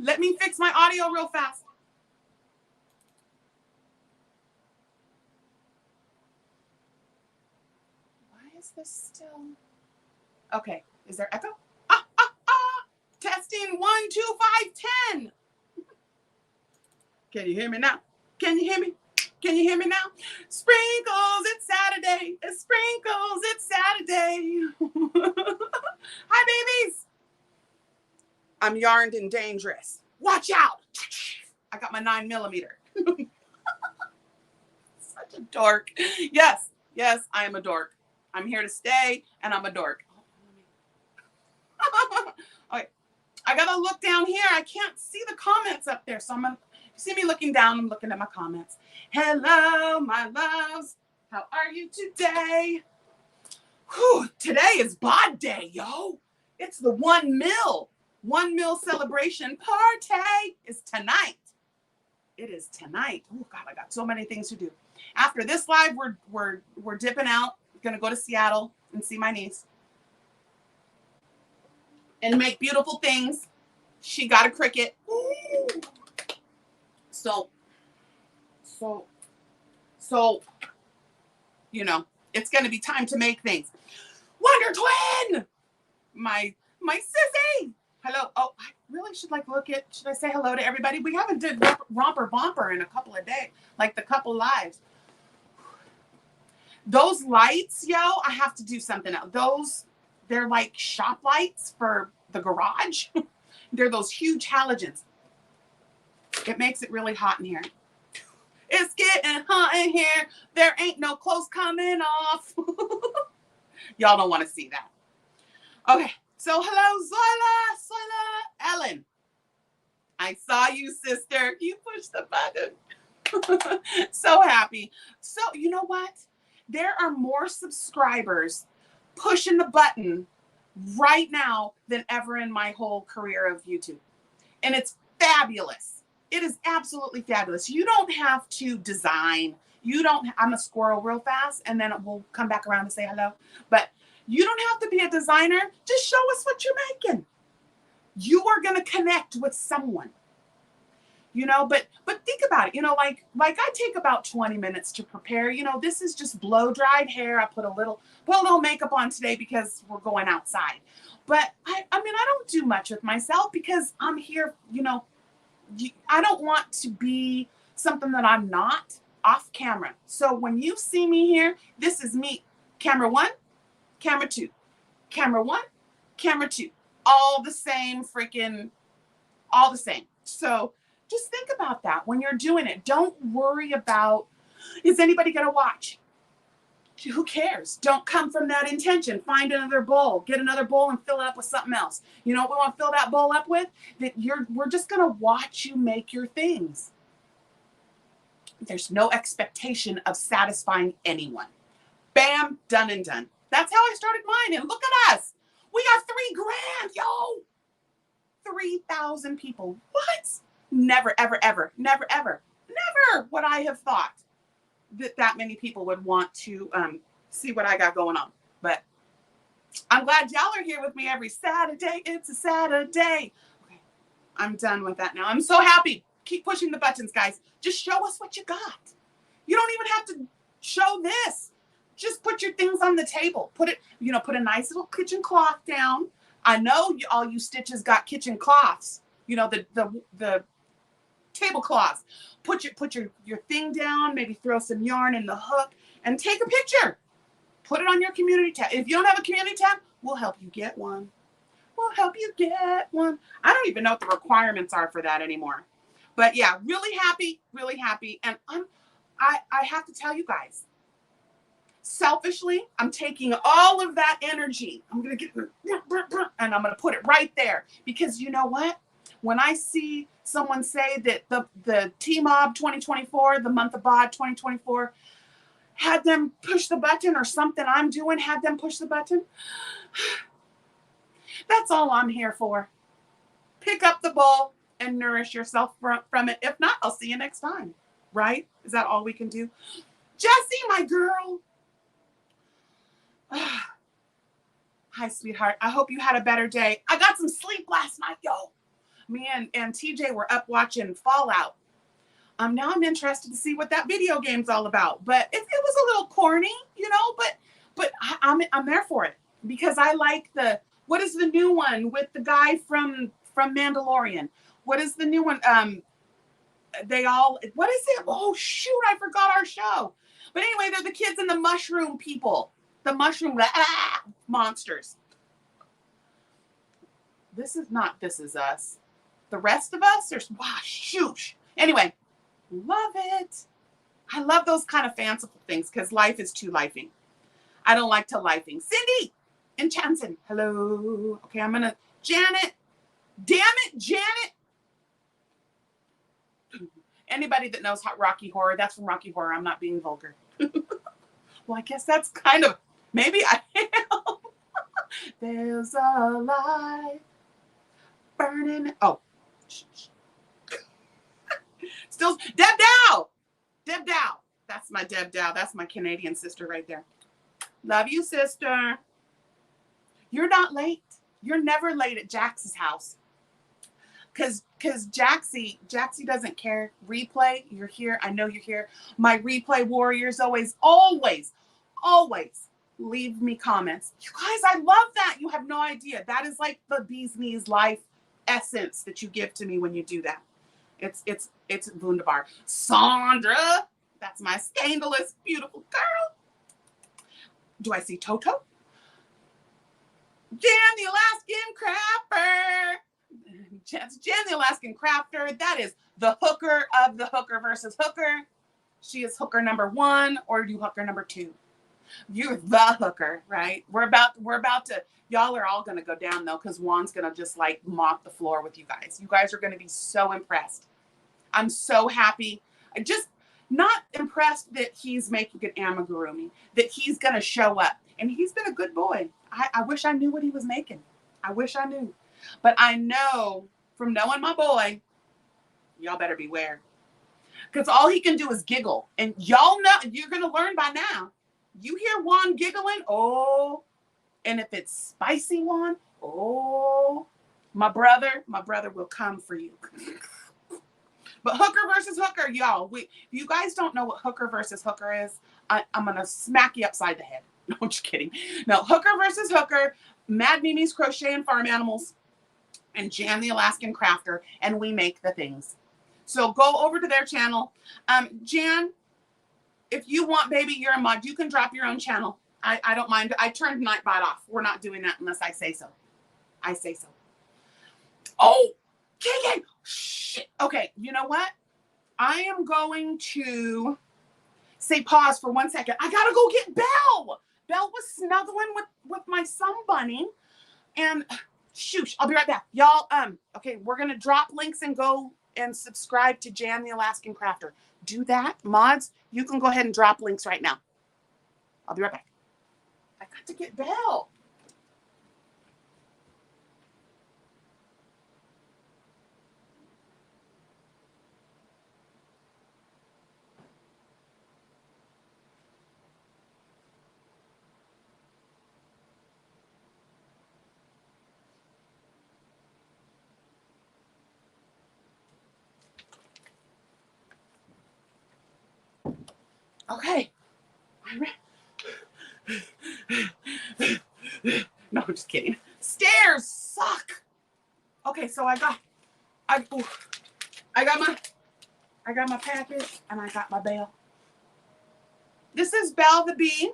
Let me fix my audio real fast. Why is this still? Okay, is there echo? Testing 1, 2, 5, 10. Can you hear me now? Can you hear me? Can you hear me now? Sprinkles, it's Saturday. It's sprinkles, it's Saturday. Hi, babies. I'm yarned and dangerous. Watch out. I got my 9mm. Such a dork. Yes, I am a dork. I'm here to stay, and I'm a dork. Okay, I gotta look down here. I can't see the comments up there, so I'm gonna see me looking down. I'm looking at my comments. Hello, my loves. How are you today? Whew, today is BOD day, yo. It's the 1 mil celebration party. Is tonight. It is tonight. Oh God, I got so many things to do. After this live, we're dipping out. Gonna go to Seattle and see my niece and make beautiful things. She got a Cricut. Ooh. So, you know, it's gonna be time to make things. Wonder Twin, my sissy. Hello. Oh, I really should should I say hello to everybody? We haven't did romper bumper in a couple of days, like the couple lives. Those lights, yo, I have to do something else. They're like shop lights for the garage. They're those huge halogens. It makes it really hot in here. It's getting hot in here. There ain't no clothes coming off. Y'all don't want to see that. Okay, so hello, Zoila, Ellen. I saw you, sister. You pushed the button. So happy. So, you know what? There are more subscribers pushing the button right now than ever in my whole career of YouTube. And it's fabulous. It is absolutely fabulous. You don't have to design. I'm a squirrel real fast, and then we'll come back around and say hello. But you don't have to be a designer. Just show us what you're making. You are going to connect with someone. You know, but think about it, you know, like I take about 20 minutes to prepare. You know, this is just blow dried hair. I put a little makeup on today because we're going outside. But I mean, I don't do much with myself because I'm here, you know, I don't want to be something that I'm not off camera. So when you see me here, this is me. Camera 1, camera 2, camera 1, camera 2, all the same all the same. So just think about that when you're doing it. Don't worry about, is anybody going to watch? Who cares? Don't come from that intention. Find another bowl. Get another bowl and fill it up with something else. You know what we want to fill that bowl up with? We're just going to watch you make your things. There's no expectation of satisfying anyone. Bam, done and done. That's how I started mine. And look at us. We got $3,000, yo. 3,000 people. What? Never, ever, ever, never, ever, never would I have thought that many people would want to see what I got going on. But I'm glad y'all are here with me every Saturday. It's a Saturday. Okay, I'm done with that now. I'm so happy. Keep pushing the buttons, guys. Just show us what you got. You don't even have to show this. Just put your things on the table. Put a nice little kitchen cloth down. I know all you stitches got kitchen cloths. You know, the tablecloths. Put your thing down, maybe throw some yarn in the hook and take a picture. Put it on your community tab. If you don't have a community tab, we'll help you get one. We'll help you get one. I don't even know what the requirements are for that anymore. But yeah, really happy. And I have to tell you guys, selfishly, I'm taking all of that energy. I'm going to get, and I'm going to put it right there. Because you know what? When I see someone say that the TMOB 2024, the month of BOD 2024, had them push the button, or something I'm doing had them push the button, that's all I'm here for. Pick up the bowl and nourish yourself from it. If not, I'll see you next time. Right? Is that all we can do? Jessie, my girl. Hi, sweetheart. I hope you had a better day. I got some sleep last night, yo. Me and TJ were up watching Fallout. Now I'm interested to see what that video game's all about. But it was a little corny, you know, but I'm there for it because I like what is the new one with the guy from Mandalorian? What is the new one? What is it? Oh shoot, I forgot our show. But anyway, they're the kids and the mushroom people. The mushroom monsters. This is not This Is Us. The rest of us are, wow, shoot. Anyway, love it. I love those kind of fanciful things because life is too lifing. I don't like to lifing. Cindy and Chanson, hello. Okay, I'm gonna, Janet. Damn it, Janet. Anybody that knows Rocky Horror, that's from Rocky Horror. I'm not being vulgar. Well, I guess that's kind of, maybe I am. There's a light burning. Oh. Still, Deb Dow. Deb Dow. That's my Deb Dow. That's my Canadian sister right there. Love you, sister. You're not late. You're never late at Jax's house. Because Jaxie doesn't care. Replay, you're here. I know you're here. My replay warriors always leave me comments. You guys, I love that. You have no idea. That is like the bee's knees life essence that you give to me when you do that. It's wunderbar. Sandra, that's my scandalous, beautiful girl. Do I see Toto? Jan the Alaskan Crafter. Jan the Alaskan Crafter. That is the hooker of the hooker versus hooker. She is hooker number 1, or you hooker number 2. You're the hooker, right? We're about to, y'all are all going to go down though, because Juan's going to just like mop the floor with you guys. You guys are going to be so impressed. I'm so happy. I just not impressed that he's making an amigurumi, that he's going to show up. And he's been a good boy. I wish I knew what he was making. I wish I knew. But I know from knowing my boy, y'all better beware. Because all he can do is giggle. And y'all know, you're going to learn by now. You hear Juan giggling, oh. And if it's spicy Juan, oh. My brother will come for you. But hooker versus hooker, y'all. If you guys don't know what hooker versus hooker is, I'm going to smack you upside the head. No, I'm just kidding. No, hooker versus hooker, Mad Mimi's Crochet and Farm Animals, and Jan the Alaskan Crafter, and we make the things. So go over to their channel. Jan, if you want, baby, you're a mod. You can drop your own channel. I don't mind. I turned Nightbot off. We're not doing that unless I say so. I say so. Oh, KK. Shit. Okay, you know what? I am going to say pause for 1 second. I gotta go get Belle. Belle was snuggling with my sun bunny. And shoosh, I'll be right back. Y'all, okay, we're gonna drop links and go and subscribe to Jan the Alaskan Crafter. Do that. Mods, you can go ahead and drop links right now. I'll be right back. I got to get Belle. Okay. No, I'm just kidding. Stairs suck. Okay, so I got my package and I got my Belle. This is Belle the bee,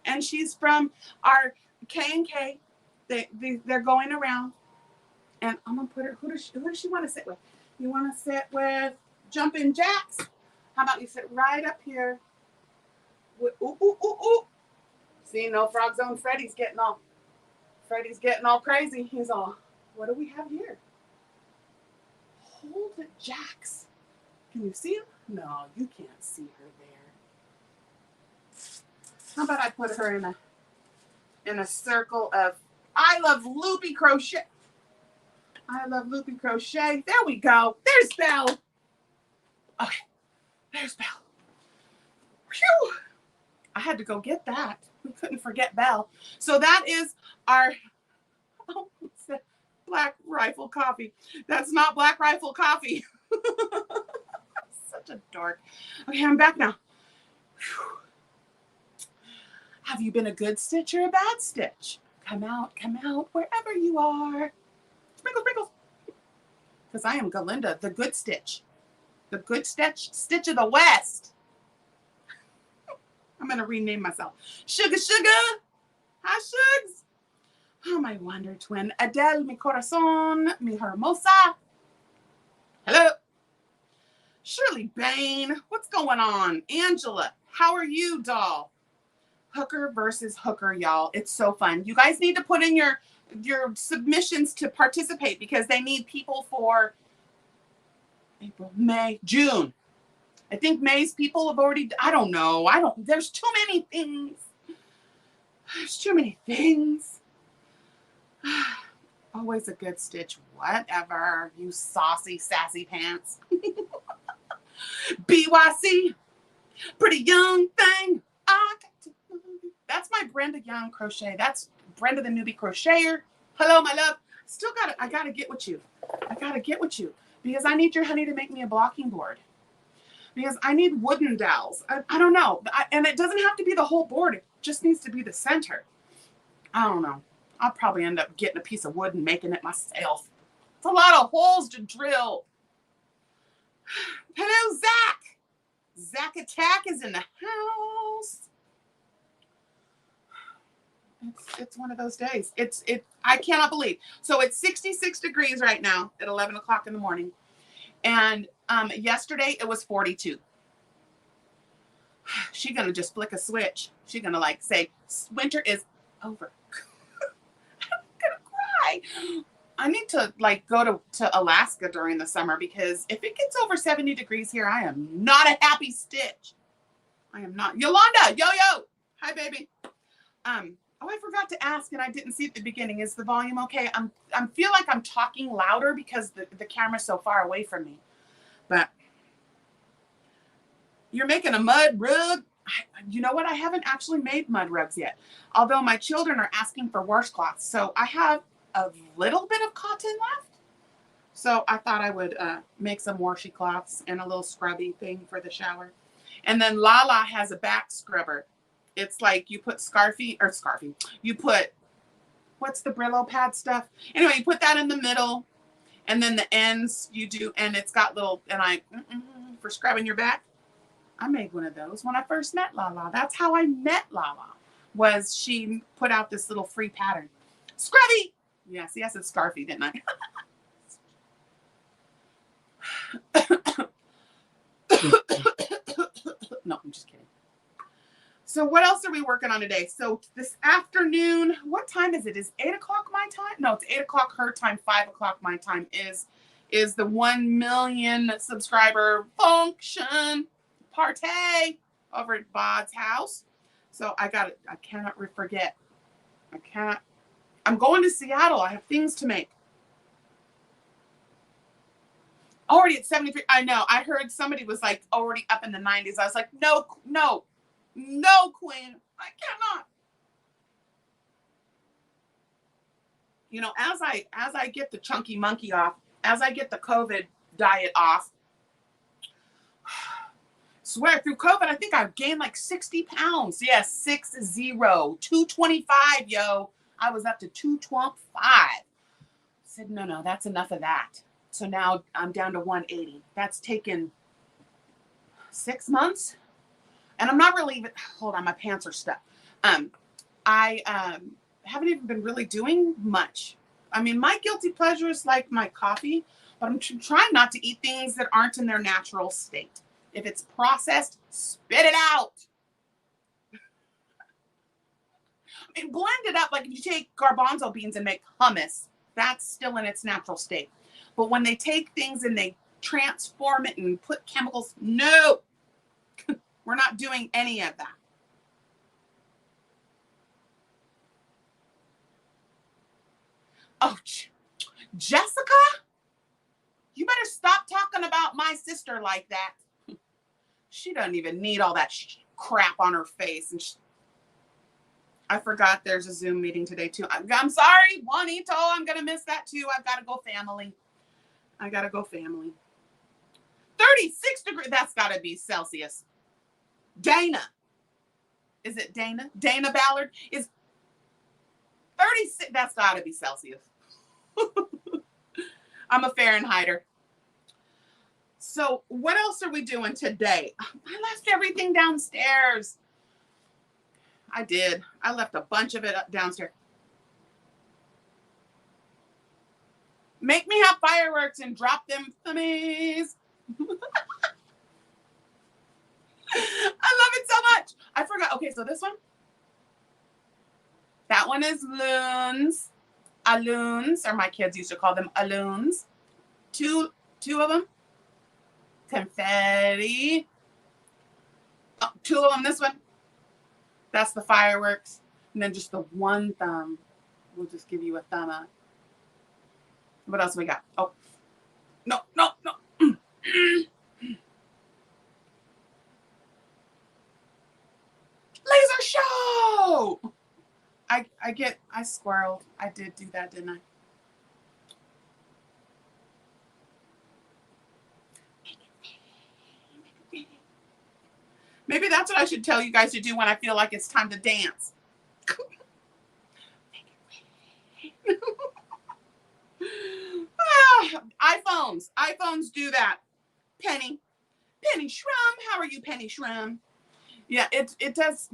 and she's from our K&K. They're going around, and I'm gonna put her. Who does she want to sit with? You want to sit with Jumpin' Jacks? How about you sit right up here? With, ooh, ooh, ooh, ooh. See, no Frog Zone. Freddy's getting all crazy. He's all, what do we have here? Hold it, Jacks. Can you see him? No, you can't see her there. How about I put her in a circle of I love loopy crochet. I love loopy crochet. There we go. There's Belle. Okay, there's Belle. Phew. I had to go get that. We couldn't forget Belle. So that is our Black Rifle Coffee. That's not Black Rifle Coffee. Such a dork. Okay, I'm back now. Whew. Have you been a good stitch or a bad stitch? Come out, wherever you are. Sprinkles, sprinkles. Because I am Galinda, the good stitch. The good stitch of the West. I'm going to rename myself. Sugar, sugar. Hi, Shugs. Oh, my wonder twin. Adele, mi corazon, mi hermosa. Hello. Shirley Bain. What's going on? Angela, how are you, doll? Hooker versus hooker, y'all. It's so fun. You guys need to put in your submissions to participate because they need people for April, May, June. I think May's people have already, I don't know. There's too many things. There's too many things. Always a good stitch. Whatever, you saucy, sassy pants. BYC, pretty young thing. That's my Brenda Young crochet. That's Brenda the newbie crocheter. Hello, my love. I gotta get with you. I gotta get with you because I need your honey to make me a blocking board. Because I need wooden dowels. I don't know. And it doesn't have to be the whole board. It just needs to be the center. I don't know. I'll probably end up getting a piece of wood and making it myself. It's a lot of holes to drill. Hello, Zach. Zach Attack is in the house. It's one of those days. I cannot believe. So it's 66 degrees right now at 11 o'clock in the morning. And yesterday it was 42. She's going to just flick a switch. She's going to like say, winter is over. I'm going to cry. I need to like go to Alaska during the summer because if it gets over 70 degrees here, I am not a happy stitch. I am not. Yolanda, yo. Hi, baby. Oh, I forgot to ask, and I didn't see at the beginning. Is the volume okay? I feel like I'm talking louder because the camera's so far away from me. But you're making a mud rug. You know what? I haven't actually made mud rugs yet. Although my children are asking for washcloths. So I have a little bit of cotton left. So I thought I would make some washi cloths and a little scrubby thing for the shower. And then Lala has a back scrubber. It's like you put you put, what's the Brillo pad stuff? Anyway, you put that in the middle and then the ends you do, and it's got little, and for scrubbing your back. I made one of those when I first met Lala. That's how I met Lala, was she put out this little free pattern. Scrubby! Yeah, see, I said scarfy, didn't I? No, I'm just kidding. So what else are we working on today? So this afternoon, what time is it? Is 8 o'clock my time? No, it's 8 o'clock her time, 5 o'clock my time is the 1 million subscriber function party over at BOD's house. So I cannot forget. I'm going to Seattle. I have things to make. Already at 73. I know. I heard somebody was like already up in the 90s. I was like, no, queen. I cannot. You know, as I get the chunky monkey off, as I get the COVID diet off, swear through COVID, I think I've gained like 60 pounds. Yes, 60, 225, yo. I was up to 225. I said, no, that's enough of that. So now I'm down to 180. That's taken 6 months. And I'm not really even, hold on, my pants are stuck. I haven't even been really doing much. I mean, my guilty pleasure is like my coffee, but I'm trying not to eat things that aren't in their natural state. If it's processed, spit it out. I mean, blend it up. Like if you take garbanzo beans and make hummus, that's still in its natural state. But when they take things and they transform it and put chemicals, no, we're not doing any of that. Oh, Jessica, you better stop talking about my sister like that. She doesn't even need all that crap on her face. And I forgot there's a Zoom meeting today too. I'm sorry, Juanito. I'm going to miss that too. I've got to go family. I got to go family. 36 degrees. That's got to be Celsius. Dana. Is it Dana? Dana Ballard is 36. That's got to be Celsius. I'm a Fahrenheiter. So what else are we doing today? I left everything downstairs. I did. I left a bunch of it up downstairs. Make me have fireworks and drop them thingies. I love it so much. I forgot. Okay, so this one. That one is loons. Alloons, or my kids used to call them alloons. Two of them. Confetti. Oh, 2 of them, this one. That's the fireworks. And then just the one thumb. We'll just give you a thumb up. What else we got? Oh, no. Laser show! I squirreled. I did do that, didn't I? Maybe that's what I should tell you guys to do when I feel like it's time to dance. iPhones do that. Penny Shrum, how are you, Penny Shrum? Yeah, it does.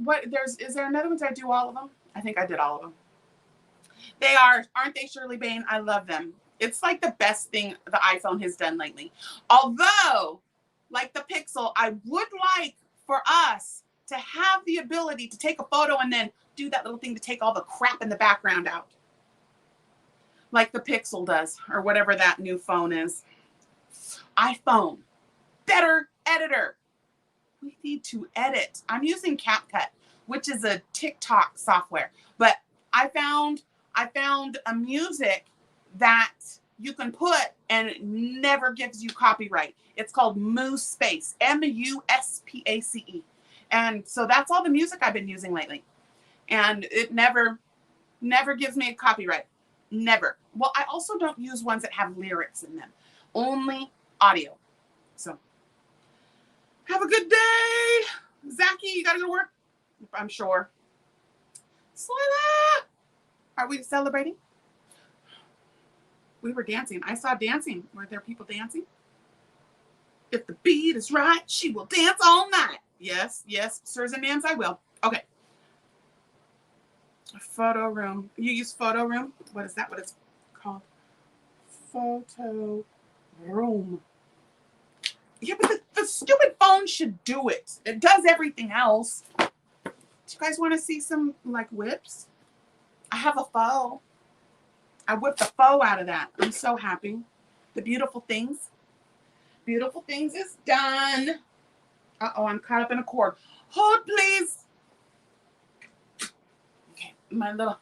Is there another one? Did I do all of them? I think I did all of them. They aren't they, Shirley Bain? I love them. It's like the best thing the iPhone has done lately. Although, like the Pixel, I would like for us to have the ability to take a photo and then do that little thing to take all the crap in the background out. Like the Pixel does, or whatever that new phone is. iPhone, better editor. We need to edit. I'm using CapCut, which is a TikTok software, but I found a music that you can put and it never gives you copyright. It's called Muspace, Muspace. And so that's all the music I've been using lately. And it never gives me a copyright. Never. Well, I also don't use ones that have lyrics in them. Only audio. So have a good day. Zachy, you gotta go to work? I'm sure. Slayla! Are we celebrating? We were dancing. I saw dancing. Were there people dancing? If the beat is right, she will dance all night. Yes, sirs and ma'ams, I will. Okay. Photo room. You use photo room? What is that? What it's called? Photo room. Yeah, but the stupid phone should do it. It does everything else. Do you guys want to see some like whips? I have a faux. I whipped a faux out of that. I'm so happy. The beautiful things. Beautiful things is done. Uh-oh, I'm caught up in a cord. Hold, please. Okay, my little,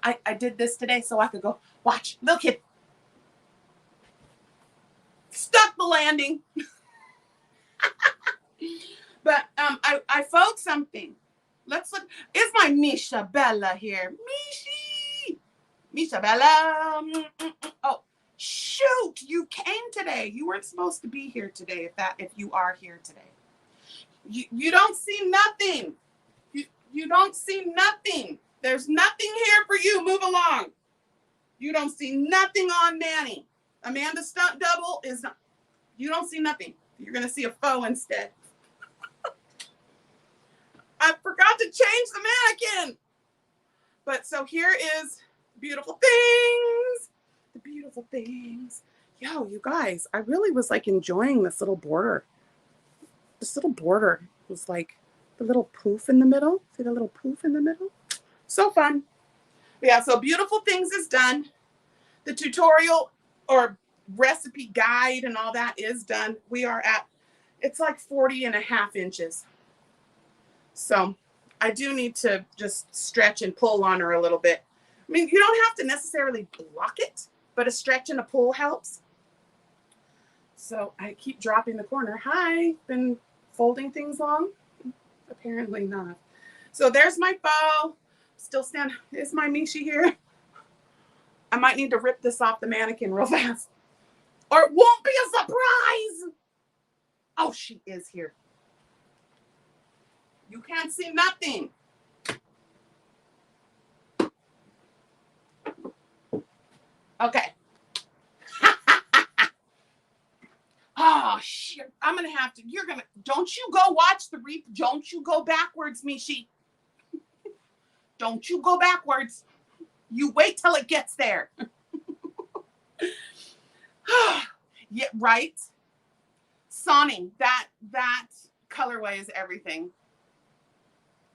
I did this today so I could go watch. Little kid. Stuck the landing. But I found something. Let's look. Is my Misha Bella here? Misha Bella. Oh, shoot! You came today. You weren't supposed to be here today. If you are here today, you don't see nothing. You don't see nothing. There's nothing here for you. Move along. You don't see nothing on Manny. Amanda stunt double is not. You don't see nothing. You're gonna see a faux instead. I forgot to change the mannequin. But so here is beautiful things. The beautiful things. Yo, you guys, I really was like enjoying this little border. This little border was like the little poof in the middle. See the little poof in the middle? So fun. But yeah, so beautiful things is done. The tutorial or recipe guide and all that is done. We are at, it's like 40.5 inches. So I do need to just stretch and pull on her a little bit. I mean, you don't have to necessarily block it, but a stretch and a pull helps. So I keep dropping the corner. Hi, been folding things long? Apparently not. So there's my bow. Still stand. Is my Mishi here? I might need to rip this off the mannequin real fast. Or it won't be a surprise. Oh, she is here. You can't see nothing. Okay. Oh, shit. I'm going to have to, don't you go watch the reap. Don't you go backwards, Mishi. Don't you go backwards. You wait till it gets there. Yeah, right? Sonny, that colorway is everything.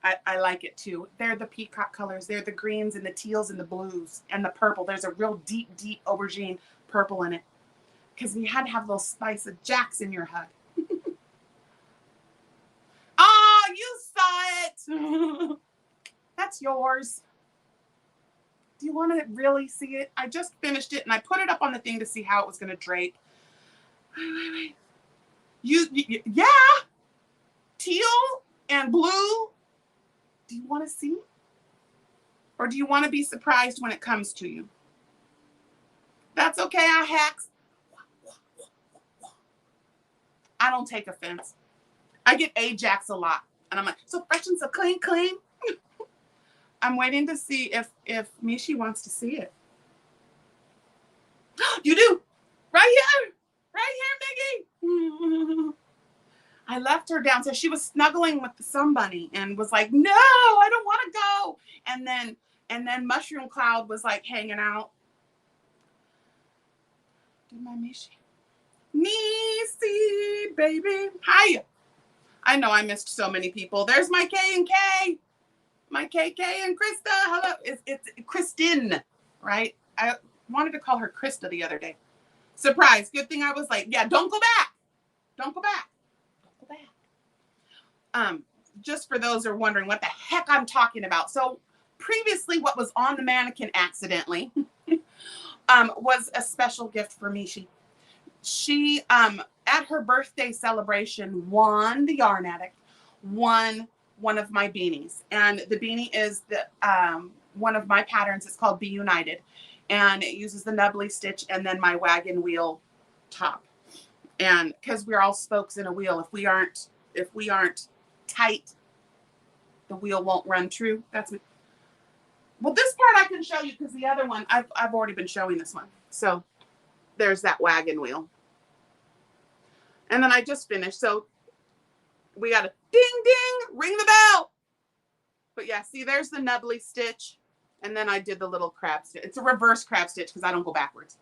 I like it too. They're the peacock colors. They're the greens and the teals and the blues and the purple. There's a real deep aubergine purple in it. Because we had to have a little spice of Jack's in your hug. Oh, you saw it. That's yours. Do you want to really see it? I just finished it and I put it up on the thing to see how it was going to drape. Wait. Yeah. Teal and blue. Do you want to see? Or do you want to be surprised when it comes to you? That's okay, I hacks. I don't take offense. I get Ajax a lot. And I'm like, so fresh and so clean. I'm waiting to see if Mishi wants to see it. You do. Right here, Miggy. I left her downstairs. She was snuggling with the sun bunny and was like, no, I don't want to go. And then Mushroom Cloud was like hanging out. Do my Mishi. Missy, baby. Hi. I know I missed so many people. There's my K and K. My KK and Krista. Hello. It's Kristen, right? I wanted to call her Krista the other day. Surprise. Good thing I was like, yeah, don't go back. Don't go back. Don't go back. Just for those who are wondering what the heck I'm talking about. So previously what was on the mannequin accidentally was a special gift for Mishi. She, at her birthday celebration, won the Yarn Addict, won one of my beanies. And the beanie is the one of my patterns. It's called Be United. And it uses the nubbly stitch and then my wagon wheel top. And because we're all spokes in a wheel, if we aren't tight, the wheel won't run true. That's me. Well, this part I can show you because the other one, I've already been showing this one. So there's that wagon wheel. And then I just finished. So we got a ding, ding, ring the bell. But yeah, see, there's the nubbly stitch. And then I did the little crab stitch. It's a reverse crab stitch because I don't go backwards.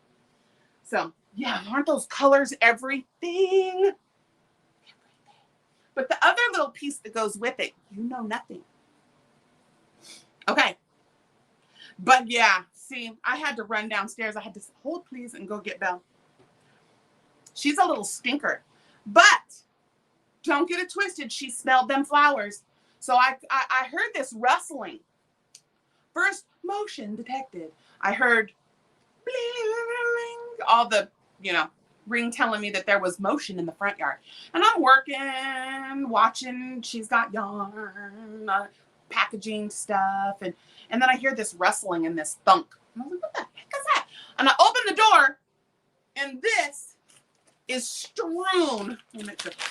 So yeah, aren't those colors everything? But the other little piece that goes with it, you know nothing. Okay. But yeah, see, I had to run downstairs. I had to hold please and go get Belle. She's a little stinker. But don't get it twisted. She smelled them flowers. So I heard this rustling. First, motion detected. I heard bling, bling, all the, ring telling me that there was motion in the front yard. And I'm working, watching. She's got yarn, packaging stuff. And then I hear this rustling and this thunk. And I was like, what the heck is that? And I open the door, and this is strewn.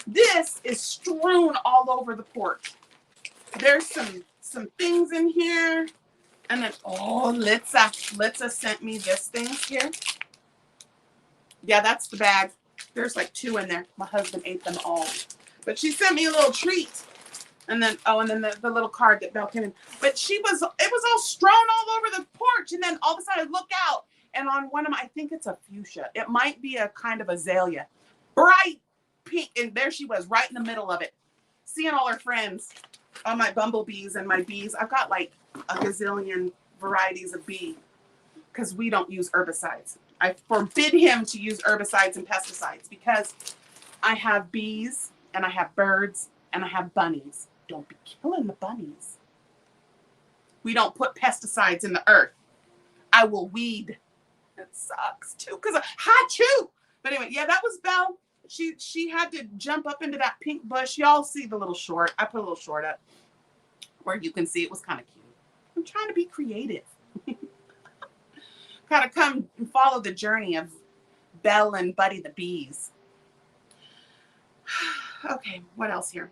This is strewn all over the porch. There's some things in here. And then, Litza sent me this thing here. Yeah, that's the bag. There's like 2 in there. My husband ate them all. But she sent me a little treat. And then, the little card that Belle came in. But it was all strewn all over the porch. And then all of a sudden I look out. And on one of them, I think it's a fuchsia. It might be a kind of azalea. Bright pink. And there she was, right in the middle of it. Seeing all her friends. All my bumblebees and my bees. I've got like a gazillion varieties of bee. Because we don't use herbicides. I forbid him to use herbicides and pesticides. Because I have bees. And I have birds. And I have bunnies. Don't be killing the bunnies. We don't put pesticides in the earth. I will weed. It sucks too, because achoo. But anyway, yeah, that was Belle. She had to jump up into that pink bush. Y'all see the little short. I put a little short up. where you can see it was kind of cute. I'm trying to be creative. Gotta come and follow the journey of Belle and Buddy the bees. Okay, what else here?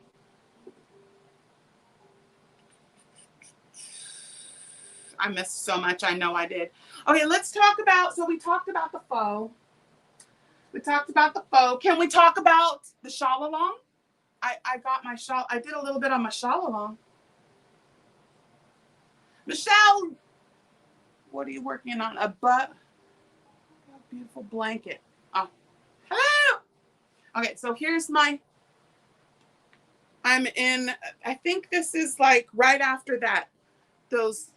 I missed so much. I know I did. Okay, let's talk about, so we talked about the faux. We talked about the faux. Can we talk about the shawl along? I got my shawl. I did a little bit on my shawl along. Michelle, what are you working on? A beautiful blanket. Oh, hello. Okay, so here's my, I'm in, I think this is like right after that, those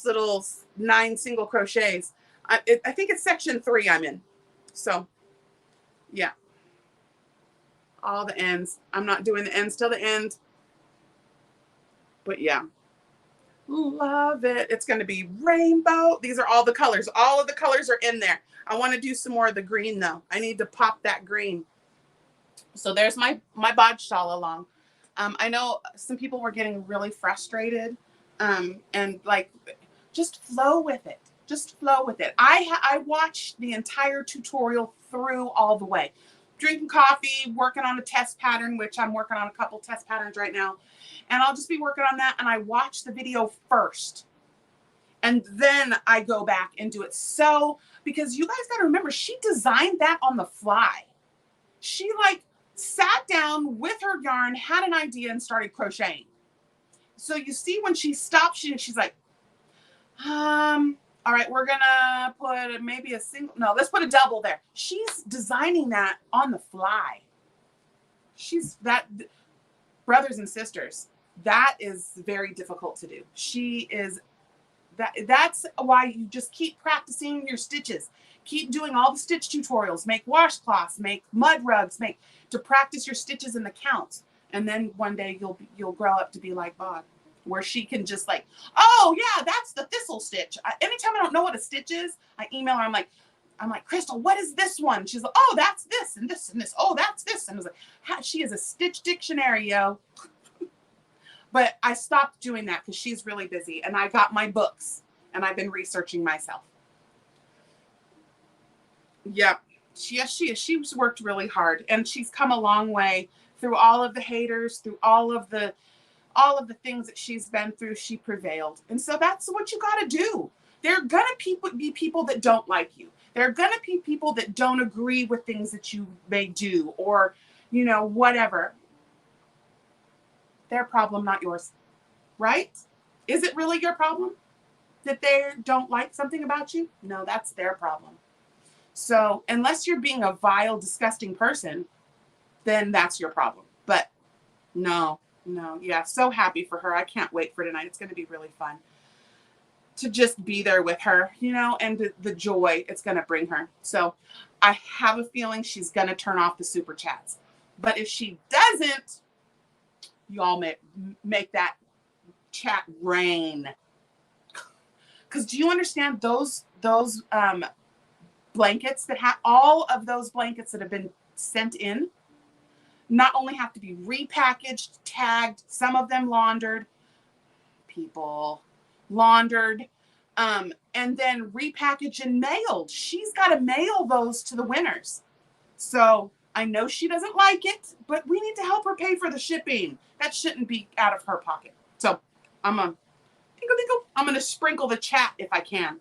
little 9 single crochets. I think it's section 3 I'm in. So yeah, all the ends. I'm not doing the ends till the end, but yeah, love it. It's going to be rainbow. These are all the colors. All of the colors are in there. I want to do some more of the green though. I need to pop that green. So there's my BOD shawl along. I know some people were getting really frustrated, and like, just flow with it. Just flow with it. I watched the entire tutorial through all the way. Drinking coffee, working on a test pattern, which I'm working on a couple test patterns right now. And I'll just be working on that. And I watch the video first. And then I go back and do it. So, because you guys got to remember, she designed that on the fly. She like sat down with her yarn, had an idea, and started crocheting. So you see when she stopped, she's like, all right, we're gonna put maybe a single, no, let's put a double there. She's designing that on the fly. She's that, brothers and sisters, that is very difficult to do. She is that's why you just keep practicing your stitches. Keep doing all the stitch tutorials, make washcloths, make mud rugs, to practice your stitches and the counts. And then one day you'll grow up to be like BOD, where she can just like, oh yeah, that's the thistle stitch. Anytime I don't know what a stitch is, I email her. I'm like, Crystal, what is this one? She's like, oh, that's this and this and this. Oh, that's this. And I was like, she is a stitch dictionary, yo. But I stopped doing that because she's really busy, and I got my books and I've been researching myself. Yep. She's worked really hard, and she's come a long way through all of the haters, through all of the things that she's been through. She prevailed. And so that's what you got to do. There are going to be people that don't like you. There are going to be people that don't agree with things that you may do, or, you know, whatever. Their problem, not yours. Right? Is it really your problem that they don't like something about you? No, that's their problem. So unless you're being a vile, disgusting person, then that's your problem. But no, yeah, so happy for her. I can't wait for tonight. It's going to be really fun to just be there with her, you know, and the joy it's going to bring her. So I have a feeling she's going to turn off the super chats. But if she doesn't, y'all make that chat rain. Because do you understand those blankets that have, all of those blankets that have been sent in not only have to be repackaged, tagged, some of them laundered, and then repackaged and mailed. She's got to mail those to the winners. So I know she doesn't like it, but we need to help her pay for the shipping. That shouldn't be out of her pocket. So I'm gonna sprinkle the chat if I can.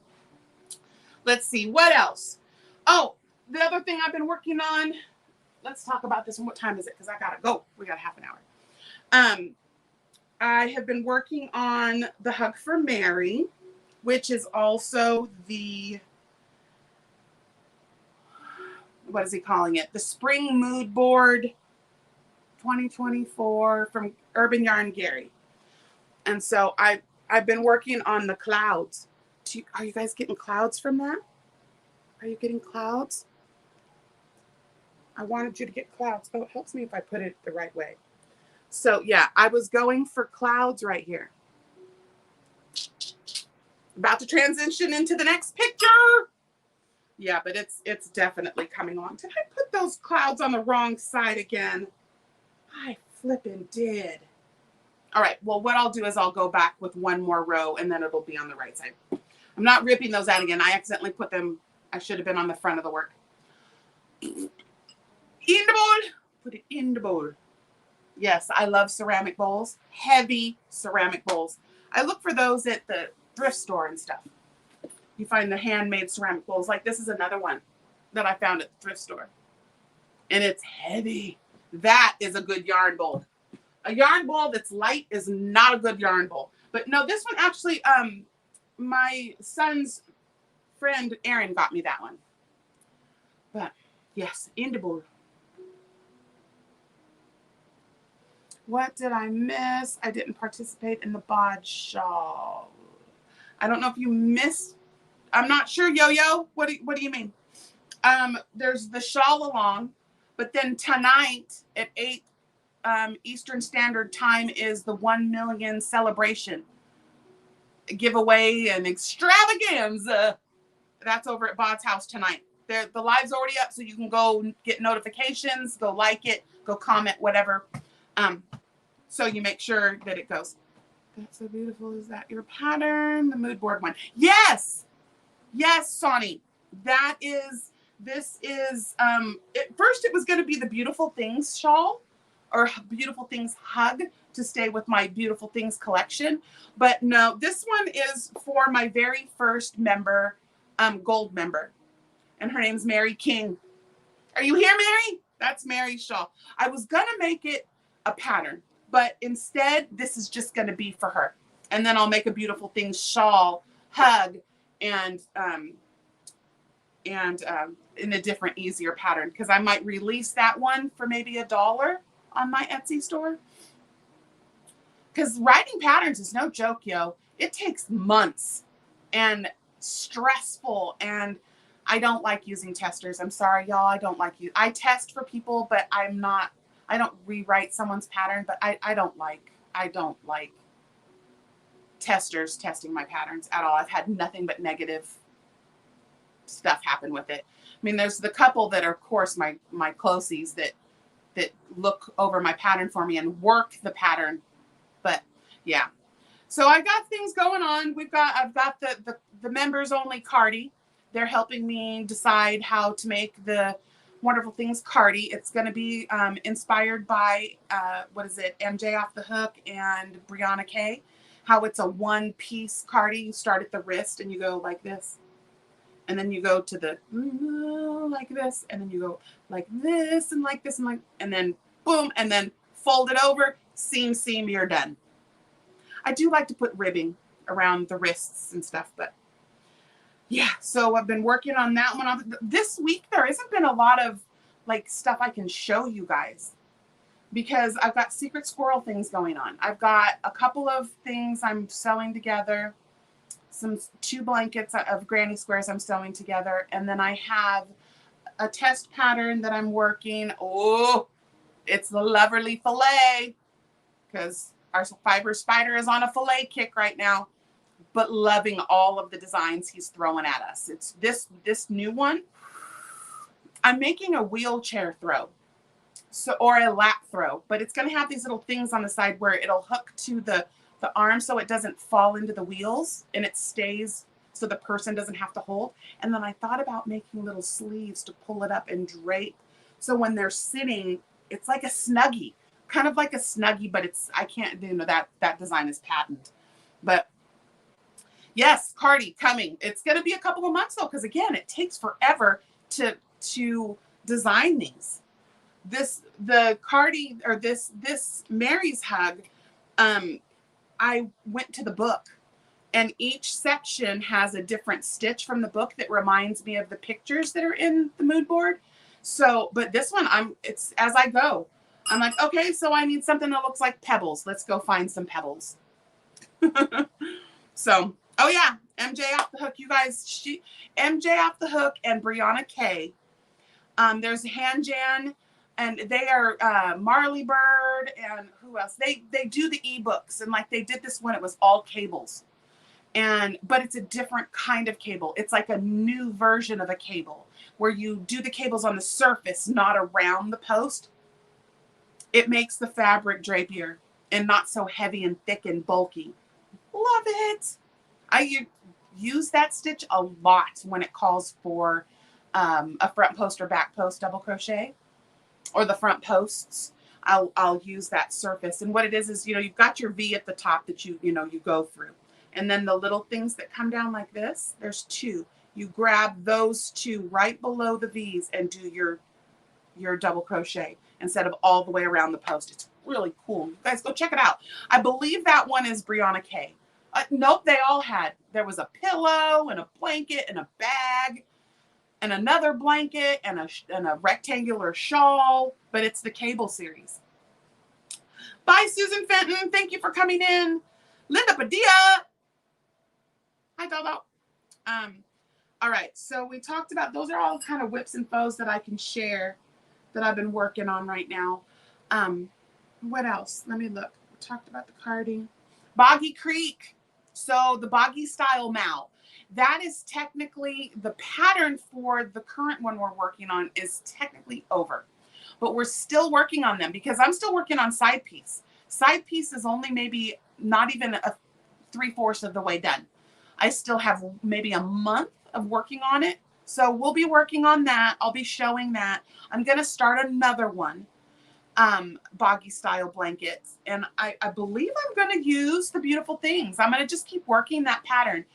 Let's see, what else? Oh, the other thing I've been working on. Let's talk about this. And what time is it? Because I gotta go. We got half an hour. I have been working on the Hug for Mary, which is also the, what is he calling it? The Spring Mood Board 2024 from Urban Yarn Gary. And so I've been working on the clouds. Are you guys getting clouds from that? Are you getting clouds? I wanted you to get clouds. Oh, it helps me if I put it the right way. So yeah, I was going for clouds right here. About to transition into the next picture. Yeah, but it's definitely coming along. Did I put those clouds on the wrong side again? I flippin' did. All right, well, what I'll do is I'll go back with one more row and then it'll be on the right side. I'm not ripping those out again. I accidentally put them, I should have been on the front of the work. In the bowl. Put it in the bowl. Yes, I love ceramic bowls, heavy ceramic bowls. I look for those at the thrift store and stuff. You find the handmade ceramic bowls. Like this is another one that I found at the thrift store. And it's heavy. That is a good yarn bowl. A yarn bowl that's light is not a good yarn bowl. But no, this one actually, my son's friend Aaron got me that one. But yes, in the bowl. What did I miss? I didn't participate in the BOD shawl. I don't know if you missed. I'm not sure, Yo-Yo. What do you mean? There's the shawl along, but then tonight at 8 Eastern Standard Time is the 1 million celebration giveaway and extravaganza. That's over at BOD's house tonight. The live's already up, so you can go get notifications, go like it, go comment, whatever. So you make sure that it goes. That's so beautiful. Is that your pattern? The mood board one. Yes. Yes, Sonny. This is, at first it was going to be the Beautiful Things shawl or Beautiful Things hug to stay with my Beautiful Things collection. But no, this one is for my very first member, gold member. And her name's Mary King. Are you here, Mary? That's Mary's shawl. I was going to make it a pattern, but instead this is just going to be for her. And then I'll make a Beautiful Things shawl hug and in a different, easier pattern, because I might release that one for maybe $1 on my Etsy store. Because writing patterns is no joke, yo. It takes months and stressful, and I don't like using testers. I'm sorry, y'all. I don't like you. I test for people, but I don't rewrite someone's pattern, but I don't like testers testing my patterns at all. I've had nothing but negative stuff happen with it. I mean, there's the couple that are, of course, my closies that look over my pattern for me and work the pattern. But yeah, so I got things going on. I've got the members only cardie. They're helping me decide how to make the Wonderful Things cardie. It's going to be inspired by MJ Off the Hook and Brianna K. How it's a one-piece cardie. You start at the wrist and you go like this, and then you go to the like this, and then you go like this and like this and then boom, and then fold it over, seam, you're done. I do like to put ribbing around the wrists and stuff, but yeah, so I've been working on that one. This week there hasn't been a lot of like stuff I can show you guys because I've got secret squirrel things going on. I've got a couple of things I'm sewing together, two blankets of granny squares I'm sewing together, and then I have a test pattern that I'm working. Oh, it's the Loverly Fillet, because our fiber spider is on a fillet kick right now, but loving all of the designs he's throwing at us. It's this new one. I'm making a wheelchair throw, or a lap throw, but it's going to have these little things on the side where it'll hook to the arm so it doesn't fall into the wheels, and it stays so the person doesn't have to hold. And then I thought about making little sleeves to pull it up and drape, so when they're sitting, it's like a Snuggie, kind of like a Snuggie, but I can't do that design is patent. But yes, cardie coming. It's going to be a couple of months though, because again, it takes forever to design these. The cardie, or this Mary's hug, I went to the book, and each section has a different stitch from the book that reminds me of the pictures that are in the mood board. So, but this one, it's as I go. I'm like, okay, so I need something that looks like pebbles. Let's go find some pebbles. So, oh yeah, MJ Off the Hook, you guys. MJ Off the Hook and Brianna K. There's Hanjan, and they are Marley Bird, and who else? They do the ebooks, and like they did this one, it was all cables, but it's a different kind of cable. It's like a new version of a cable where you do the cables on the surface, not around the post. It makes the fabric drapier, and not so heavy and thick and bulky. Love it. I use that stitch a lot when it calls for a front post or back post double crochet, or the front posts. I'll use that surface. And what it is, you know, you've got your V at the top that you go through. And then the little things that come down like this, there's two. You grab those two right below the V's and do your double crochet instead of all the way around the post. It's really cool. You guys go check it out. I believe that one is Brianna K. Nope, they all had. There was a pillow and a blanket and a bag and another blanket and a rectangular shawl, but it's the cable series. Bye, Susan Fenton. Thank you for coming in. Linda Padilla. Hi, Dodo. All right, so we talked about, those are all kind of whips and faux that I can share that I've been working on right now. What else? Let me look. We talked about the carding. Boggy Creek. So the Boggy Style MAL. That is technically, the pattern for the current one we're working on is technically over. But we're still working on them because I'm still working on side piece. Side piece is only maybe not even a 3/4 of the way done. I still have maybe a month of working on it. So we'll be working on that. I'll be showing that. I'm going to start another one, Boggy Style blankets. And I believe I'm going to use the Beautiful Things. I'm going to just keep working that pattern.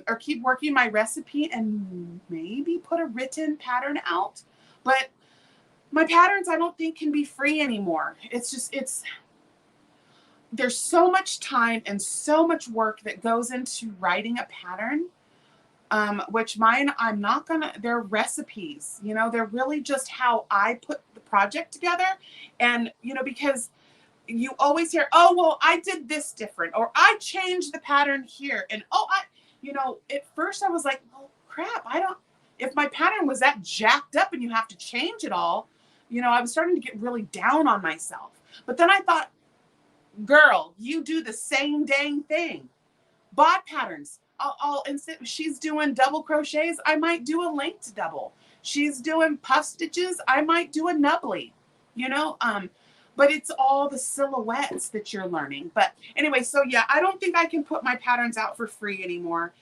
Or keep working my recipe and maybe put a written pattern out. But my patterns, I don't think, can be free anymore. It's just, there's so much time and so much work that goes into writing a pattern, which mine, I'm not gonna, they're recipes, you know, they're really just how I put the project together. And, you know, because you always hear, oh, well, I did this different, or I changed the pattern here. And, you know, at first I was like, oh, crap, if my pattern was that jacked up and you have to change it all, you know, I was starting to get really down on myself. But then I thought, girl, you do the same dang thing. BOD patterns. Instead, she's doing double crochets, I might do a linked double. She's doing puff stitches, I might do a nubbly, you know, but it's all the silhouettes that you're learning. But anyway, so yeah, I don't think I can put my patterns out for free anymore.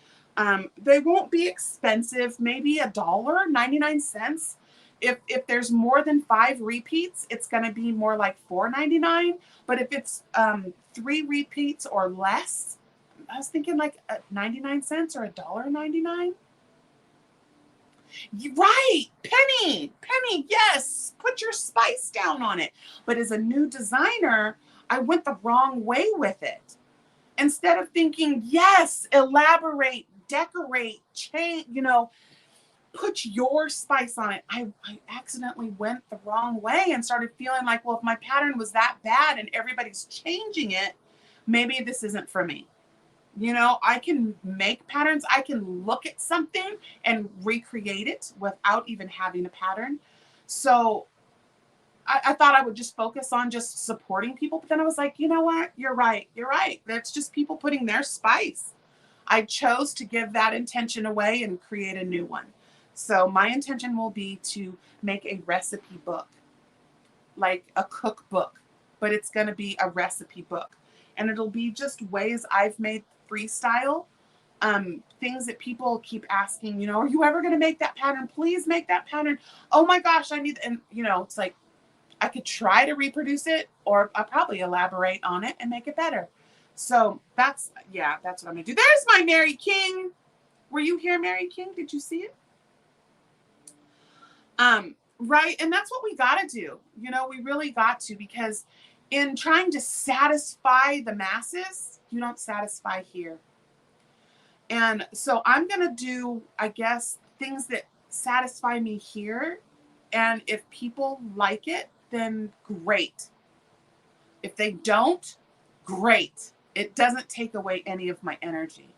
They won't be expensive, maybe $1.99. If there's more than 5 repeats, it's going to be more like $4.99. But if it's 3 repeats or less, I was thinking like 99 cents or $1.99. Right, penny, yes, put your spice down on it. But as a new designer, I went the wrong way with it. Instead of thinking, yes, elaborate, decorate, change, you know, put your spice on it, I accidentally went the wrong way and started feeling like, well, if my pattern was that bad and everybody's changing it, maybe this isn't for me. You know, I can make patterns. I can look at something and recreate it without even having a pattern. So I thought I would just focus on just supporting people. But then I was like, you know what? You're right. That's just people putting their spice. I chose to give that intention away and create a new one. So my intention will be to make a recipe book, like a cookbook, but it's going to be a recipe book. And it'll be just ways I've made freestyle, things that people keep asking, you know, are you ever going to make that pattern? Please make that pattern. Oh my gosh, I need, and you know, it's like, I could try to reproduce it, or I'll probably elaborate on it and make it better. So that's what I'm going to do. There's my Mary King. Were you here, Mary King? Did you see it? Right. And that's what we got to do. You know, we really got to, because in trying to satisfy the masses, you don't satisfy here. And so I'm going to do, I guess, things that satisfy me here. And if people like it, then great. If they don't, great. It doesn't take away any of my energy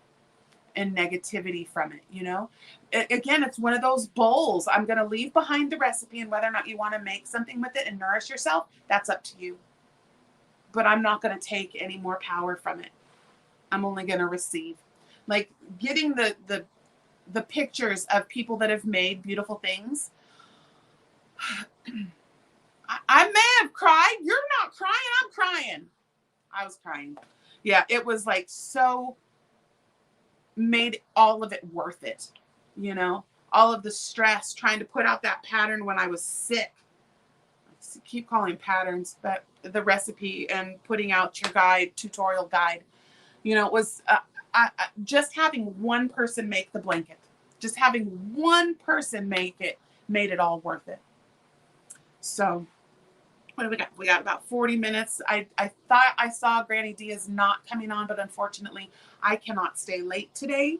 and negativity from it, you know? Again, it's one of those bowls. I'm going to leave behind the recipe, and whether or not you want to make something with it and nourish yourself, that's up to you. But I'm not going to take any more power from it. I'm only going to receive. Like getting the pictures of people that have made beautiful things. I may have cried. You're not crying. I'm crying. I was crying. Yeah, it was like so made all of it worth it, you know, all of the stress trying to put out that pattern when I was sick. I keep calling patterns, but the recipe and putting out your guide, tutorial guide, you know, it was just having one person make the blanket, just having one person make it, made it all worth it. So what do we got? We got about 40 minutes. I thought I saw Granny D is not coming on, but unfortunately I cannot stay late today.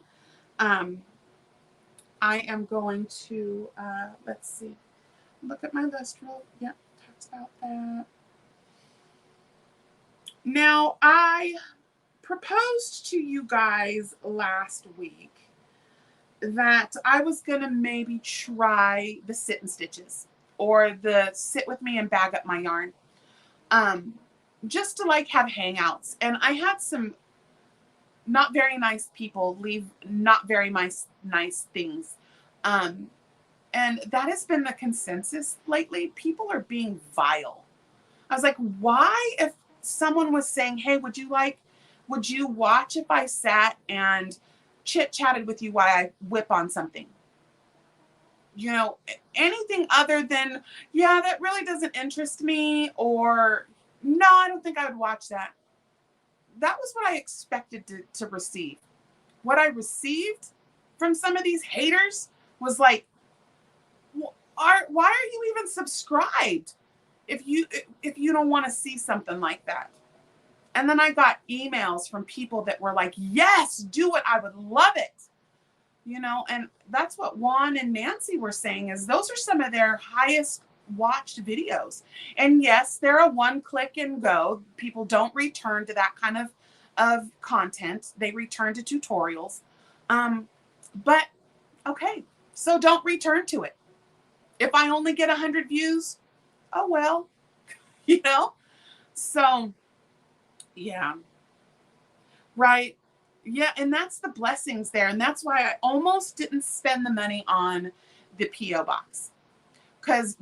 I am going to, let's see, look at my list real, yep, talks about that. Now, I proposed to you guys last week that I was going to maybe try the sit and stitches or the sit with me and bag up my yarn. Just to like have hangouts. And I had some not very nice people leave not very nice things. And that has been the consensus lately. People are being vile. I was like, why, if someone was saying, hey, would you watch if I sat and chit-chatted with you while I whip on something? You know, anything other than, yeah, that really doesn't interest me, or no, I don't think I would watch that. That was what I expected to receive. What I received from some of these haters was like, why are you even subscribed if you don't want to see something like that? And then I got emails from people that were like, yes, do it. I would love it. You know, and that's what Juan and Nancy were saying, is those are some of their highest watched videos. And yes, they're a one click and go. People don't return to that kind of content. They return to tutorials. But okay, so don't return to it. If I only get 100 views, oh well, you know? So yeah, right. Yeah, and that's the blessings there. And that's why I almost didn't spend the money on the P.O. box. Because,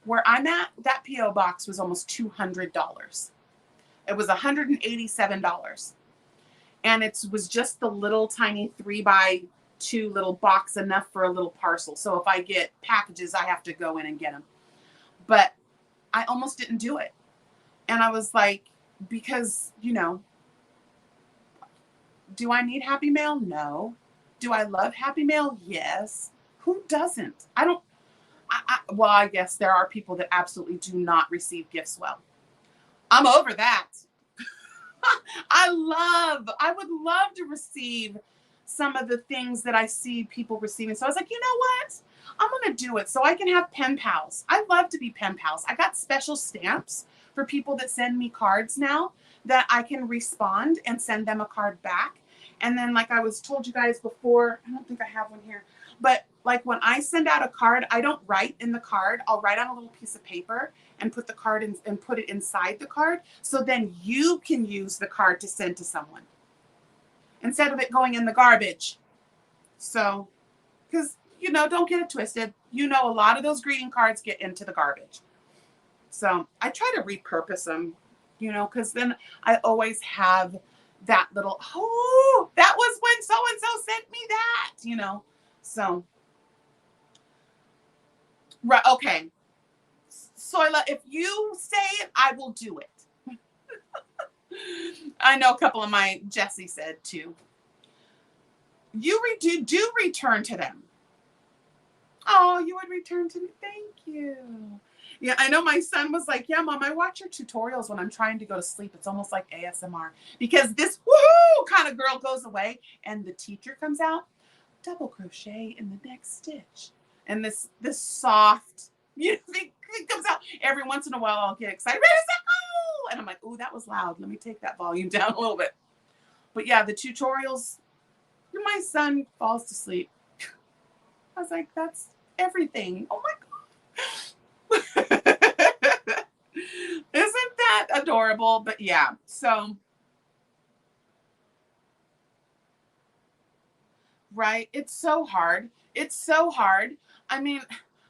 where I'm at, that P.O. box was almost $200. It was $187. And it was just the little tiny 3x2 little box, enough for a little parcel. So if I get packages, I have to go in and get them. But I almost didn't do it. And I was like, because, you know, do I need Happy Mail? No. Do I love Happy Mail? Yes. Who doesn't? Well, I guess there are people that absolutely do not receive gifts well. I'm over that. I would love to receive some of the things that I see people receiving. So I was like, you know what? I'm going to do it so I can have pen pals. I love to be pen pals. I got special stamps for people that send me cards now that I can respond and send them a card back. And then, like I was told you guys before, I don't think I have one here, but like when I send out a card, I don't write in the card. I'll write on a little piece of paper and put the card in and put it inside the card. So then you can use the card to send to someone instead of it going in the garbage. So, because, you know, don't get it twisted. You know, a lot of those greeting cards get into the garbage. So I try to repurpose them, you know, because then I always have that little, oh, that was when so-and-so sent me that, you know. So, right, okay. So if you say it, I will do it. I know a couple of my Jessie said too. You do return to them. Oh, you would return to me. Thank you. Yeah, I know my son was like, yeah, Mom, I watch your tutorials when I'm trying to go to sleep. It's almost like ASMR, because this woohoo kind of girl goes away and the teacher comes out, double crochet in the next stitch. And this soft, you know, thing comes out. Every once in a while I'll get excited. Oh! And I'm like, oh, that was loud. Let me take that volume down a little bit. But yeah, the tutorials, my son falls to sleep. I was like, that's everything. Oh my God. Isn't that adorable? But yeah, so right, it's so hard. It's so hard. I mean,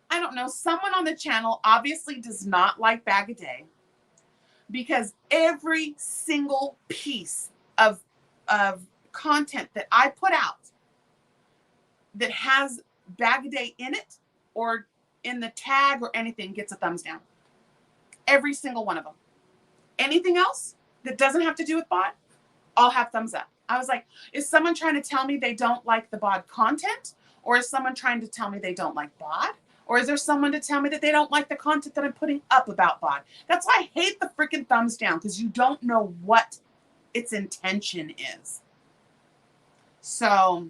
I don't know, someone on the channel obviously does not like Bag a Day. because every single piece of content that I put out that has Bag a Day in it or in the tag or anything gets a thumbs down. Every single one of them. Anything else that doesn't have to do with BOD, I'll have thumbs up. I was like, is someone trying to tell me they don't like the BOD content? Or is someone trying to tell me they don't like BOD? Or is there someone to tell me that they don't like the content that I'm putting up about BOD? That's why I hate the freaking thumbs down, because you don't know what its intention is. So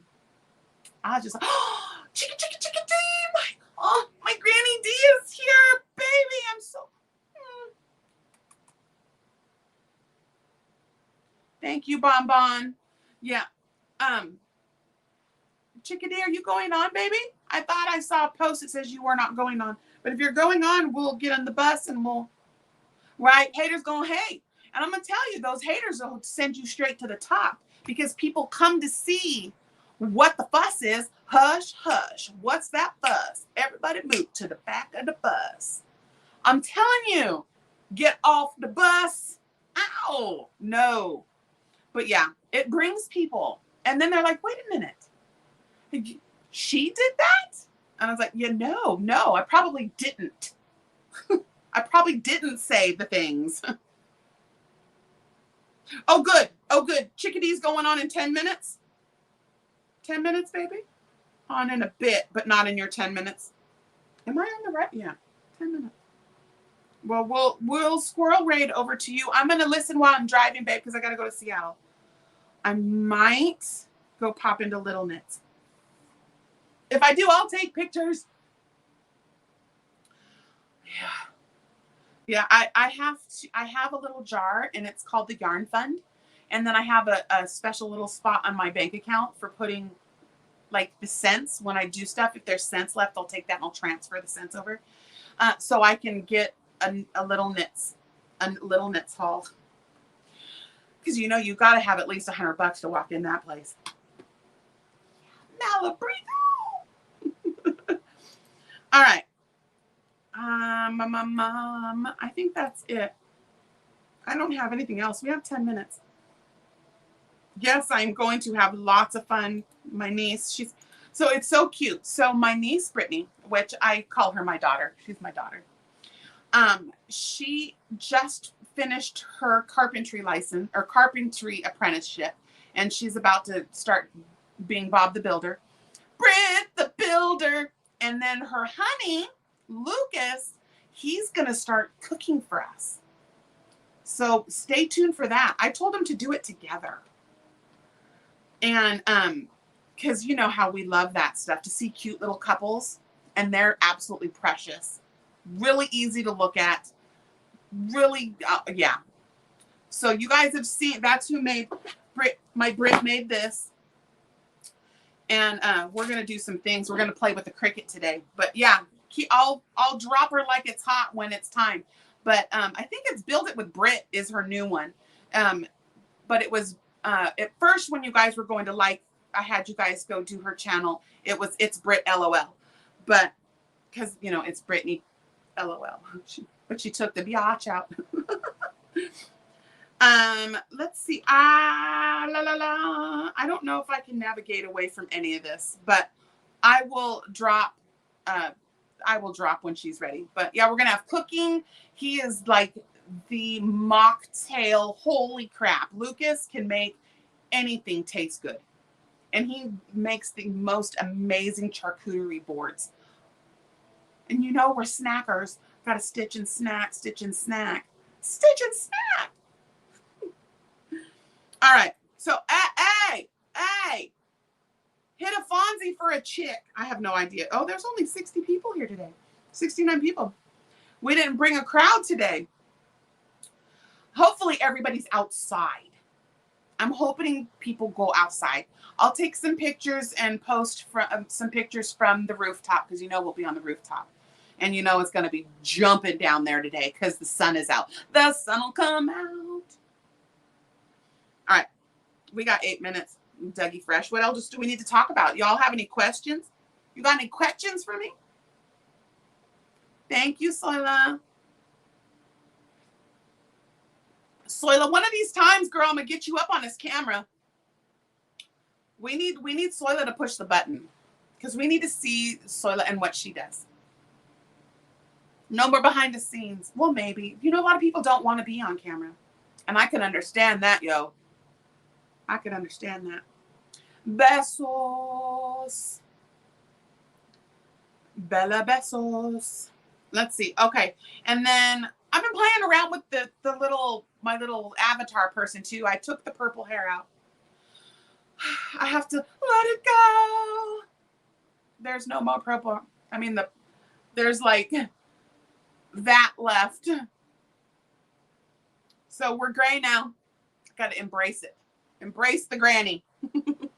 I'll just, oh, chicka, chicka, chicka, dee, my Granny D is here, baby. I'm so, Thank you, Bonbon. Yeah. Chickadee, are you going on, baby? I thought I saw a post that says you were not going on. But if you're going on, we'll get on the bus and we'll, right? Haters gonna hate. And I'm gonna tell you, those haters will send you straight to the top, because people come to see what the fuss is. Hush, hush. What's that fuss? Everybody move to the back of the bus. I'm telling you, get off the bus. Ow. No. But yeah, it brings people. And then they're like, wait a minute. She did that? And I was like, yeah, no, I probably didn't. I probably didn't say the things. Oh, good. Oh, good. Chickadee's going on in 10 minutes. 10 minutes, baby? On in a bit, but not in your 10 minutes. Am I on the right? Yeah, 10 minutes. Well, we'll squirrel raid over to you. I'm going to listen while I'm driving, babe, because I got to go to Seattle. I might go pop into Little Knits. If I do, I'll take pictures. Yeah. I have a little jar, and it's called the Yarn Fund. And then I have a special little spot on my bank account for putting like the cents when I do stuff. If there's cents left, I'll take that and I'll transfer the cents over. So I can get a Little Knits haul. Because you got to have at least $100 to walk in that place. Malabrito. All right. I think that's it. I don't have anything else. We have 10 minutes. Yes, I'm going to have lots of fun. My niece, so it's so cute. So my niece, Brittany, which I call her my daughter. She's my daughter. She just finished her carpentry license or carpentry apprenticeship, and she's about to start being Bob the Builder. Britt the Builder. And then her honey, Lucas, he's going to start cooking for us. So stay tuned for that. I told him to do it together. And because you know how we love that stuff, to see cute little couples, and they're absolutely precious. Really easy to look at. Really, yeah. So you guys have seen, that's who made Brit. My Brit made this. And we're going to do some things. We're going to play with the Cricut today. But yeah, I'll drop her like it's hot when it's time. But I think it's Build It with Brit is her new one. But it was, at first when you guys were going to I had you guys go to her channel. It's Brit LOL. But because, it's Brittany LOL. But she took the biatch out. Let's see. I don't know if I can navigate away from any of this, but I will drop when she's ready. But yeah, we're going to have cooking. He is like the mocktail. Holy crap. Lucas can make anything taste good. And he makes the most amazing charcuterie boards. And we're snackers. Got to stitch and snack, stitch and snack. Stitch and snack. All right. So, hey, hit a Fonzie for a chick. I have no idea. Oh, there's only 60 people here today. 69 people. We didn't bring a crowd today. Hopefully everybody's outside. I'm hoping people go outside. I'll take some pictures and post some pictures from the rooftop, because we'll be on the rooftop. And it's going to be jumping down there today because the sun is out. The sun will come out. All right. We got 8 minutes. Dougie Fresh. What else do we need to talk about? Y'all have any questions? You got any questions for me? Thank you, Soila. Soila, one of these times, girl, I'm gonna get you up on this camera. We need Soila to push the button because we need to see Soila and what she does. No more behind the scenes. Well, maybe. You know, a lot of people don't want to be on camera. And I can understand that, yo. I can understand that. Besos. Bella besos. Let's see. Okay. And then I've been playing around with my little avatar person too. I took the purple hair out. I have to let it go. There's no more purple. I mean, there's like that left. So we're gray now. Got to embrace it. Embrace the granny. Quiltessa.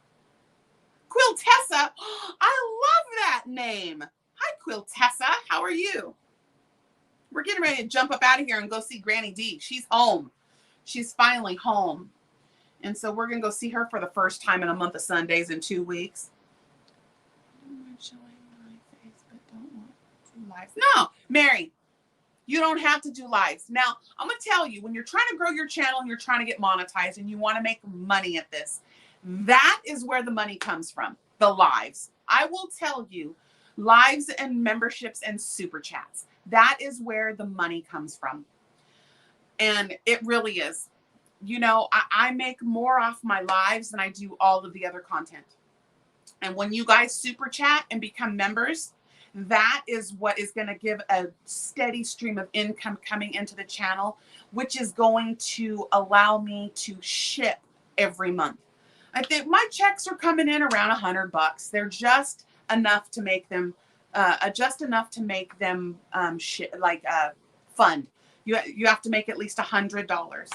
I love that name. Hi, Quiltessa. How are you? We're getting ready to jump up out of here and go see Granny D. She's home. She's finally home. And so we're going to go see her for the first time in a month of Sundays in 2 weeks. I'm showing my face, but don't want to do lives. No, Mary, you don't have to do lives. Now, I'm going to tell you, when you're trying to grow your channel and you're trying to get monetized and you want to make money at this, that is where the money comes from, the lives. I will tell you, lives and memberships and super chats. That is where the money comes from. And it really is. You know, I make more off my lives than I do all of the other content. And when you guys super chat and become members, that is what is going to give a steady stream of income coming into the channel, which is going to allow me to ship every month. I think my checks are coming in around $100. They're just enough to make them fund. You have to make at least $100.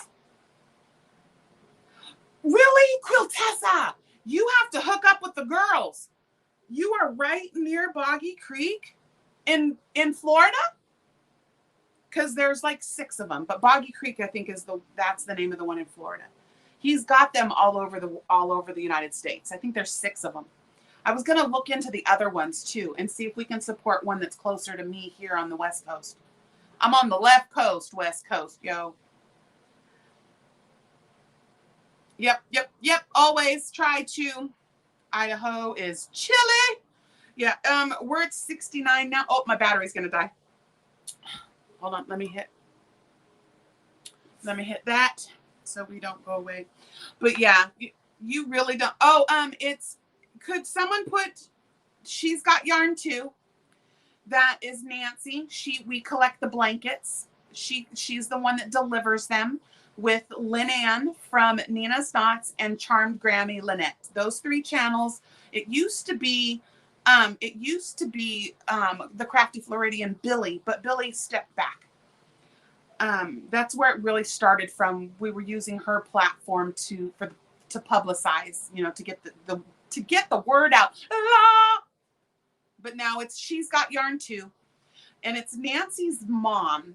Really, Quiltessa? You have to hook up with the girls. You are right near Boggy Creek in Florida? Because there's like 6 of them, but Boggy Creek, I think, that's the name of the one in Florida. He's got them all over the United States. I think there's 6 of them. I was gonna look into the other ones too and see if we can support one that's closer to me here on the West Coast. I'm on the left coast, West Coast, yo. Yep. Always try to. Idaho is chilly. Yeah, we're at 69 now. Oh, my battery's gonna die. Hold on, let me hit that so we don't go away. But yeah, you really don't. Oh, could someone put, she's got yarn too. That is Nancy. We collect the blankets. She's the one that delivers them with Lynn Ann from Nina's Knots and Charmed Grammy Lynette. Those 3 channels. It used to be the Crafty Floridian Billy, but Billy stepped back. That's where it really started from. We were using her platform to publicize, you know, to get the word out. But now she's got yarn too. And it's Nancy's mom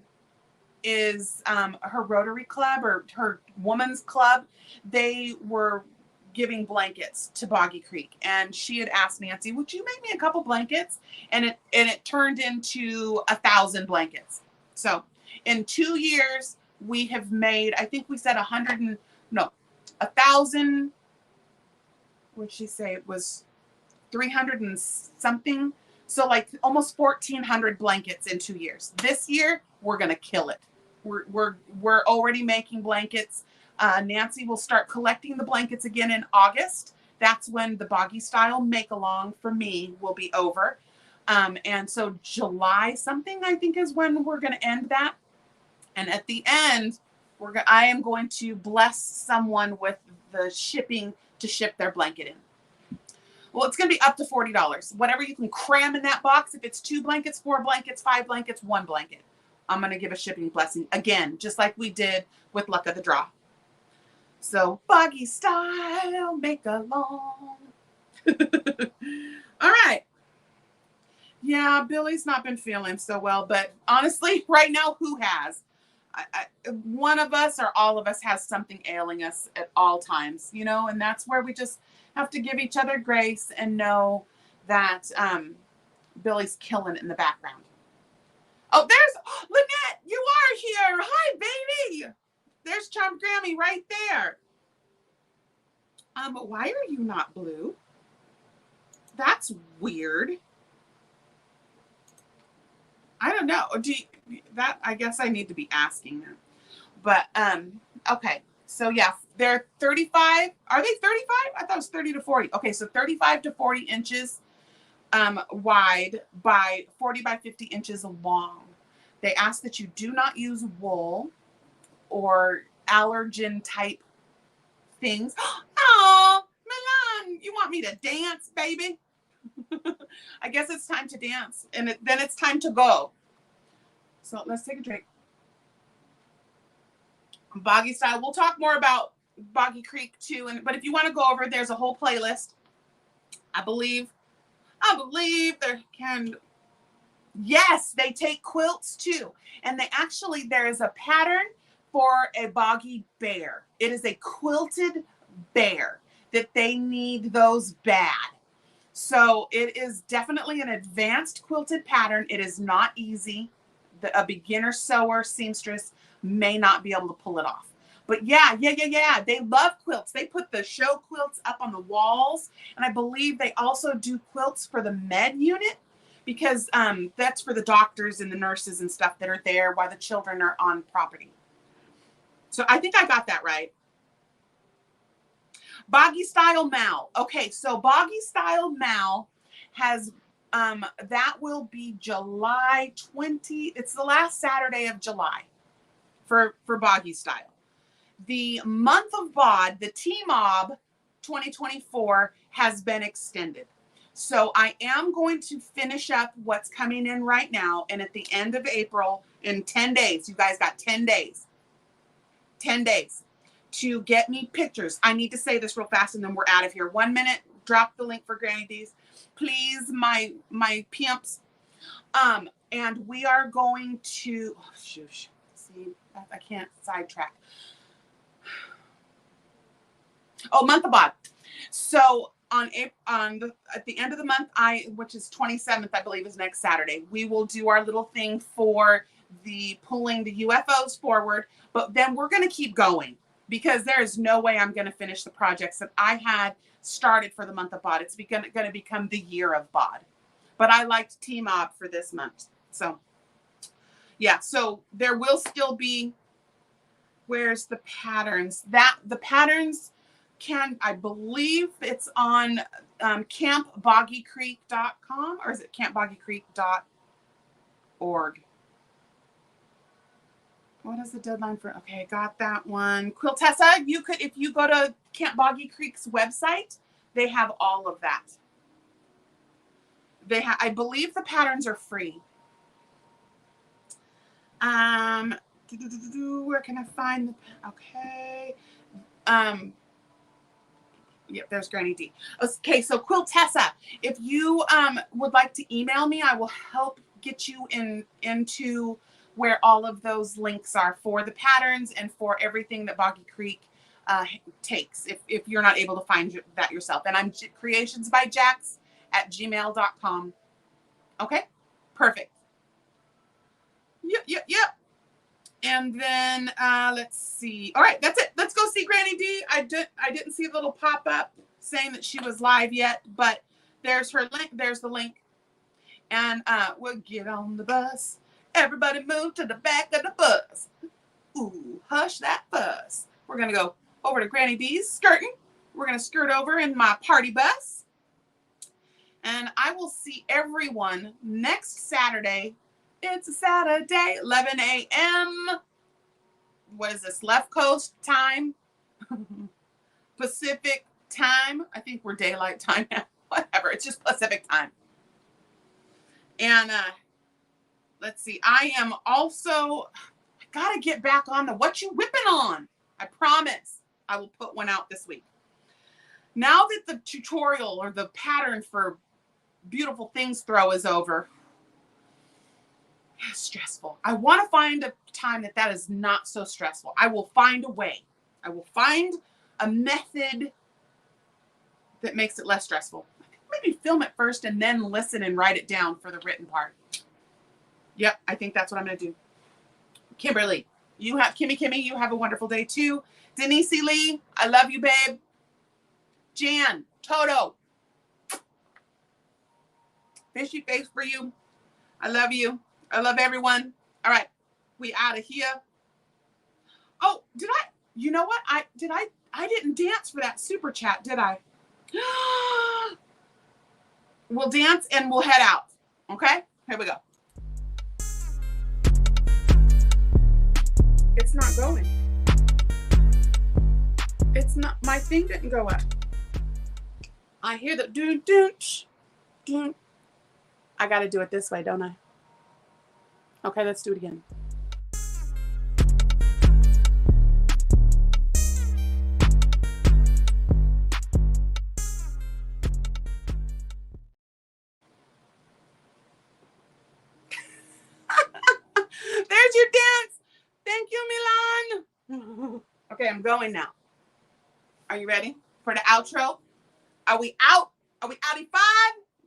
is her Rotary Club or her woman's club. They were giving blankets to Boggy Creek, and she had asked Nancy, would you make me a couple blankets? And it turned into 1,000 blankets. So in 2 years we have made, I think we said 1,000. What'd she say? It was 300 and something. So like almost 1,400 blankets in 2 years. This year we're gonna kill it. We're already making blankets. Nancy will start collecting the blankets again in August. That's when the Boggy Style make along for me will be over. And so July something, I think, is when we're going to end that. And at the end, I am going to bless someone with the shipping to ship their blanket in. Well, it's going to be up to $40. Whatever you can cram in that box. If it's 2 blankets, 4 blankets, 5 blankets, 1 blanket, I'm going to give a shipping blessing again, just like we did with Luck of the Draw. So, Boggy Style, make along. All right. Yeah, Billy's not been feeling so well, but honestly, right now, who has? One of us or all of us has something ailing us at all times, you know, and that's where we just have to give each other grace and know that Billy's killing it in the background. Oh, there's Lynette. You are here. Hi, baby. there's Charmed Grammy right there. Why are you not blue? That's weird. I don't know. I guess I need to be asking them. But okay. So yeah, they're 35. Are they 35? I thought it was 30 to 40. Okay, so 35 to 40 inches wide by 40 by 50 inches long. They ask that you do not use wool or allergen type things. Oh, Milan, you want me to dance, baby? I guess it's time to dance, and then it's time to go. So let's take a drink. Boggy style. We'll talk more about Boggy Creek too, but if you want to go over, there's a whole playlist. I believe there can. Yes, they take quilts too, and there is a pattern for a boggy bear. It is a quilted bear that they need those bad. So it is definitely an advanced quilted pattern. It is not easy. A beginner sewer seamstress may not be able to pull it off. But yeah. They love quilts. They put the show quilts up on the walls. And I believe they also do quilts for the med unit, because that's for the doctors and the nurses and stuff that are there while the children are on property. So I think I got that right. Boggy Style MAL. Okay, so Boggy Style MAL has, that will be July 20. It's the last Saturday of July for Boggy Style. The month of BOD, the TMOB 2024 has been extended. So I am going to finish up what's coming in right now. And at the end of April, in 10 days, you guys got 10 days. 10 days to get me pictures. I need to say this real fast and then we're out of here. 1 minute, drop the link for Granny D's. Please, my pimps. And we are going to, oh, shush. See, I can't sidetrack. Oh, month of BOD. So at the end of the month, which is 27th, I believe is next Saturday, we will do our little thing for the pulling the UFOs forward, but then we're going to keep going because there is no way I'm going to finish the projects that I had started for the month of BOD. It's going to become the year of BOD, but I liked TMOB for this month. So yeah, so there will still be, where's the patterns? The patterns I believe it's on campboggycreek.com, or is it campboggycreek.org? What is the deadline for? Okay, got that one. Quiltessa, if you go to Camp Boggy Creek's website, they have all of that. I believe the patterns are free. Where can I find the, okay. Yep, there's Granny D. Okay, so Quiltessa, if you would like to email me, I will help get you into where all of those links are for the patterns and for everything that Boggy Creek takes, if you're not able to find that yourself. And I'm creationsbyjax@gmail.com. Okay, perfect. Yep. And then let's see. All right, that's it. Let's go see Granny D. I didn't see a little pop-up saying that she was live yet, but there's her link. There's the link. And we'll get on the bus. Everybody move to the back of the bus. Ooh, hush that fuss. We're going to go over to Granny D's skirting. We're going to skirt over in my party bus. And I will see everyone next Saturday. It's a Saturday, 11 a.m. What is this? Left Coast time? Pacific time? I think we're daylight time now. Whatever. It's just Pacific time. And let's see. I am also, I got to get back on the What You Whipping On. I promise I will put one out this week. Now that the tutorial or the pattern for Beautiful Things Throw is over, it's stressful. I want to find a time that is not so stressful. I will find a way. I will find a method that makes it less stressful. Maybe film it first and then listen and write it down for the written part. Yep, I think that's what I'm going to do. Kimberly, You have Kimmy, you have a wonderful day too. Denise Lee, I love you, babe. Jan, Toto, fishy face for you. I love you. I love everyone. All right, we out of here. Oh, did I? You know what? I didn't dance for that super chat, did I? We'll dance and we'll head out. Okay, here we go. It's not going. It's not, my thing didn't go up. I hear the doon doon doon. I got to do it this way, don't I? Okay, let's do it again. There's your dance. Thank you, Milan. Okay, I'm going now. Are you ready for the outro? Are we out? Are we outie 5?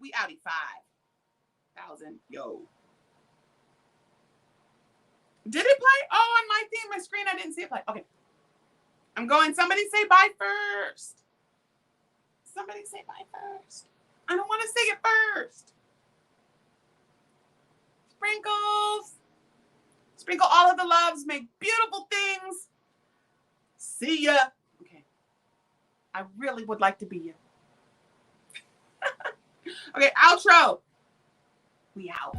We outie 5,000. Yo. Did it play? Oh, on my thing, my screen, I didn't see it play. Okay. I'm going. Somebody say bye first. Somebody say bye first. I don't want to say it first. Sprinkles. Sprinkle all of the loves. Make beautiful things. See ya. Okay. I really would like to be you. Okay, outro. We out.